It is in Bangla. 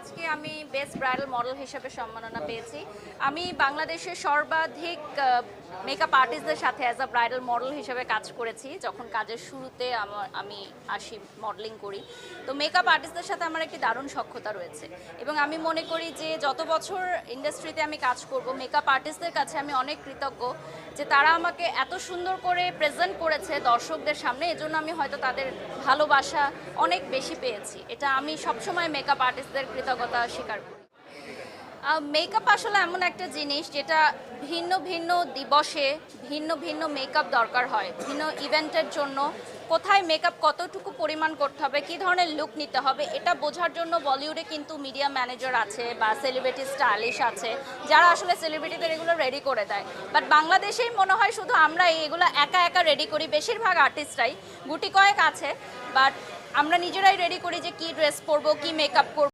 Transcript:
আজকে আমি বেস্ট ব্রাইডাল মডেল হিসেবে সম্মাননা পেয়েছি। আমি বাংলাদেশের সর্বাধিক মেকআপ আর্টিস্টদের সাথে অ্যাজ আ ব্রাইডাল মডেল হিসেবে কাজ করেছি। যখন কাজের শুরুতে আমি আসি মডেলিং করি, তো মেকআপ আর্টিস্টদের সাথে আমার একটি দারুণ সখ্যতা রয়েছে এবং আমি মনে করি যে যত বছর ইন্ডাস্ট্রিতে আমি কাজ করব, মেকআপ আর্টিস্টদের কাছে আমি অনেক কৃতজ্ঞ যে তারা আমাকে এত সুন্দর করে প্রেজেন্ট করেছে দর্শকদের সামনে। এজন্য আমি হয়তো তাদের ভালোবাসা অনেক বেশি পেয়েছি। এটা আমি সবসময় মেকআপ আর্টিস্টদের কৃতজ্ঞতা স্বীকার করি। মেকআপ আসলে এমন একটা জিনিস যেটা ভিন্ন ভিন্ন দিবসে ভিন্ন ভিন্ন মেকআপ দরকার হয়। ভিন্ন ইভেন্টের জন্য কোথায় মেকআপ কতটুকু পরিমাণ করতে হবে, কী ধরনের লুক নিতে হবে, এটা বোঝার জন্য বলিউডে কিন্তু মিডিয়া ম্যানেজার আছে বা সেলিব্রিটি স্টাইলিশ আছে, যারা আসলে সেলিব্রিটিদের এগুলো রেডি করে দেয়। বাট বাংলাদেশেই মনে হয় শুধু আমরা এগুলো একা একা রেডি করি। বেশিরভাগ আর্টিস্টরাই, গুটি কয়েক আছে, বাট আমরা নিজেরাই রেডি করি যে কী ড্রেস পরবো, কী মেকআপ করবো।